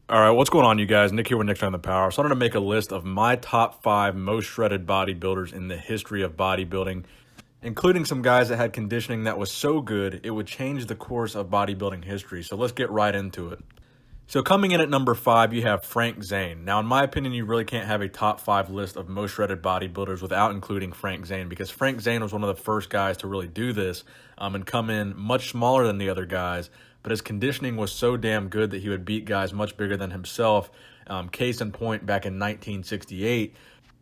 All right, what's going on, you guys? Nick here with Nick on the Power. So I'm going to make a list of my top 5 most shredded bodybuilders in the history of bodybuilding, including some guys that had conditioning that was so good it would change the course of bodybuilding history. So let's get right into it. So coming in at number 5, you have Frank Zane. Now, in my opinion, you really can't have a top 5 list of most shredded bodybuilders without including Frank Zane, because Frank Zane was one of the first guys to really do this and come in much smaller than the other guys, but his conditioning was so damn good that he would beat guys much bigger than himself. Case in point, back in 1968,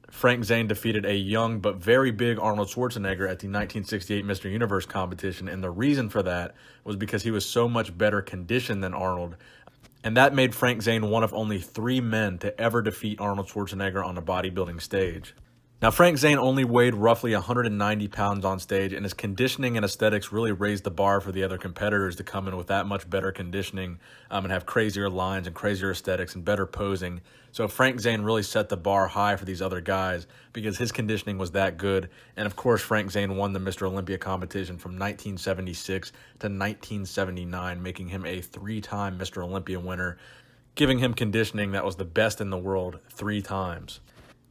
Frank Zane defeated a young but very big Arnold Schwarzenegger at the 1968 Mr. Universe competition, and the reason for that was because he was so much better conditioned than Arnold. And that made Frank Zane one of only 3 men to ever defeat Arnold Schwarzenegger on a bodybuilding stage. Now, Frank Zane only weighed roughly 190 pounds on stage, and his conditioning and aesthetics really raised the bar for the other competitors to come in with that much better conditioning and have crazier lines and crazier aesthetics and better posing. So Frank Zane really set the bar high for these other guys because his conditioning was that good. And of course, Frank Zane won the Mr. Olympia competition from 1976 to 1979, making him a 3-time Mr. Olympia winner, giving him conditioning that was the best in the world 3 times.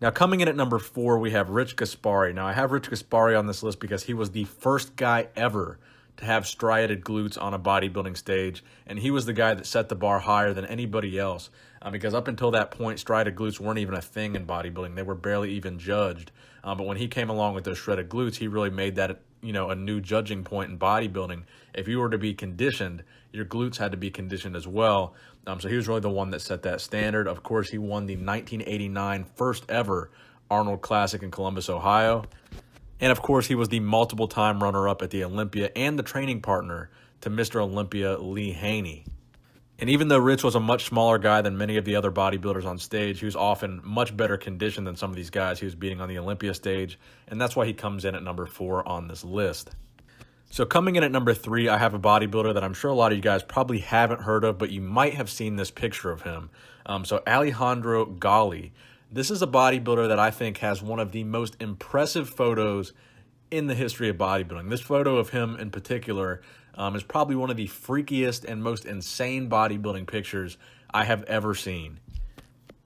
Now, coming in at number 4, we have Rich Gaspari. Now, I have Rich Gaspari on this list because he was the first guy ever to have striated glutes on a bodybuilding stage, and he was the guy that set the bar higher than anybody else because up until that point, striated glutes weren't even a thing in bodybuilding. They were barely even judged. But when he came along with those shredded glutes, he really made that a new judging point in bodybuilding. If you were to be conditioned, your glutes had to be conditioned as well. So he was really the one that set that standard. Of course, he won the 1989 first ever Arnold Classic in Columbus, Ohio. And of course, he was the multiple-time runner-up at the Olympia and the training partner to Mr. Olympia Lee Haney. And even though Rich was a much smaller guy than many of the other bodybuilders on stage, he was often much better conditioned than some of these guys he was beating on the Olympia stage, and that's why he comes in at number 4 on this list. So coming in at number 3, I have a bodybuilder that I'm sure a lot of you guys probably haven't heard of, but you might have seen this picture of him. So Alessandro Galli. This is a bodybuilder that I think has one of the most impressive photos in the history of bodybuilding. This photo of him in particular is probably one of the freakiest and most insane bodybuilding pictures I have ever seen.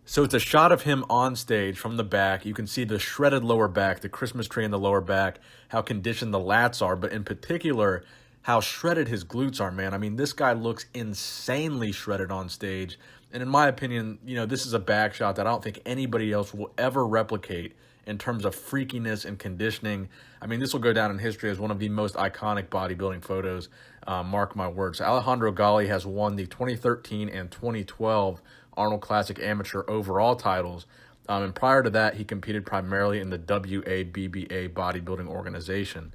So it's a shot of him on stage from the back. You can see the shredded lower back, the Christmas tree in the lower back, how conditioned the lats are, but in particular, how shredded his glutes are, man. I mean, this guy looks insanely shredded on stage. And in my opinion, this is a back shot that I don't think anybody else will ever replicate in terms of freakiness and conditioning. I mean, this will go down in history as one of the most iconic bodybuilding photos, mark my words. So Alessandro Galli has won the 2013 and 2012 Arnold Classic Amateur overall titles. And prior to that, he competed primarily in the WABBA bodybuilding organization.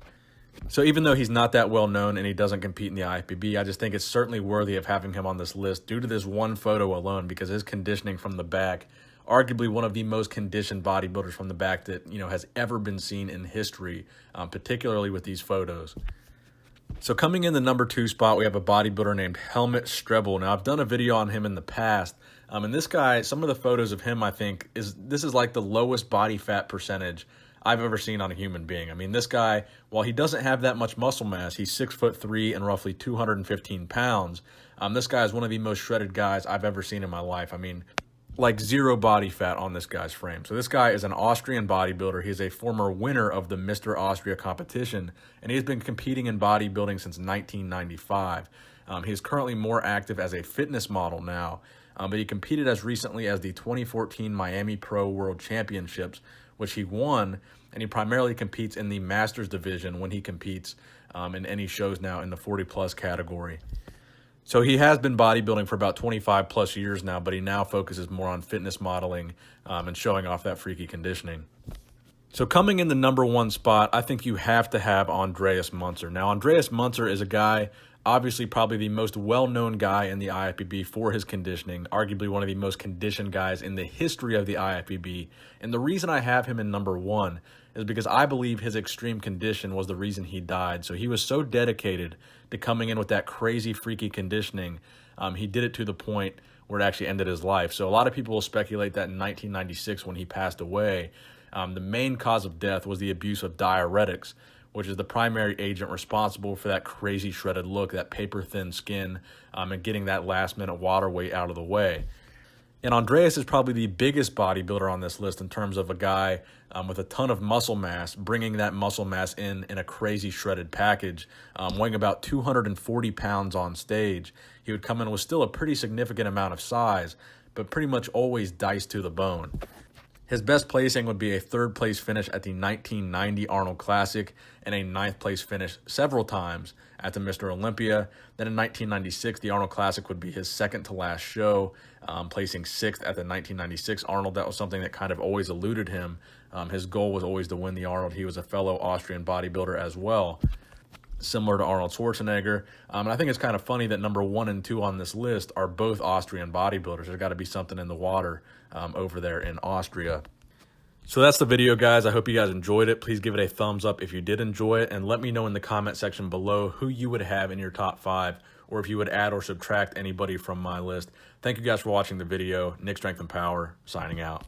So even though he's not that well known and he doesn't compete in the IFBB, I just think it's certainly worthy of having him on this list due to this one photo alone, because his conditioning from the back, arguably one of the most conditioned bodybuilders from the back that has ever been seen in history, particularly with these photos. So coming in the number 2 spot, we have a bodybuilder named Helmut Strebl. Now, I've done a video on him in the past, and this guy, some of the photos of him, I think, this is like the lowest body fat percentage I've ever seen on a human being. I mean, this guy, while he doesn't have that much muscle mass, he's 6'3" and roughly 215 pounds. This guy is one of the most shredded guys I've ever seen in my life. I mean, like 0 body fat on this guy's frame. So this guy is an Austrian bodybuilder. He's a former winner of the Mr. Austria competition, and he's been competing in bodybuilding since 1995. He's currently more active as a fitness model now, but he competed as recently as the 2014 Miami Pro World Championships, which he won, and he primarily competes in the Masters division when he competes in any shows now in the 40-plus category. So he has been bodybuilding for about 25 plus years now, but he now focuses more on fitness modeling and showing off that freaky conditioning. So coming in the number 1 spot, I think you have to have Andreas Munzer. Now, Andreas Munzer is a guy, obviously probably the most well-known guy in the IFBB for his conditioning, arguably one of the most conditioned guys in the history of the IFBB. And the reason I have him in number 1 is because I believe his extreme condition was the reason he died. So he was so dedicated to coming in with that crazy, freaky conditioning. He did it to the point where it actually ended his life. So a lot of people will speculate that in 1996 when he passed away, the main cause of death was the abuse of diuretics, which is the primary agent responsible for that crazy shredded look, that paper-thin skin, and getting that last-minute water weight out of the way. And Andreas is probably the biggest bodybuilder on this list in terms of a guy with a ton of muscle mass, bringing that muscle mass in a crazy shredded package, weighing about 240 pounds on stage. He would come in with still a pretty significant amount of size, but pretty much always diced to the bone. His best placing would be a third place finish at the 1990 Arnold Classic and a ninth place finish several times at the Mr. Olympia. Then in 1996, the Arnold Classic would be his second to last show, placing sixth at the 1996 Arnold. That was something that kind of always eluded him. His goal was always to win the Arnold. He was a fellow Austrian bodybuilder as well, similar to Arnold Schwarzenegger. And I think it's kind of funny that number 1 and 2 on this list are both Austrian bodybuilders. There's got to be something in the water over there in Austria. So that's the video, guys. I hope you guys enjoyed it. Please give it a thumbs up if you did enjoy it, and let me know in the comment section below who you would have in your top 5, or if you would add or subtract anybody from my list. Thank you guys for watching the video. Nick Strength and Power, signing out.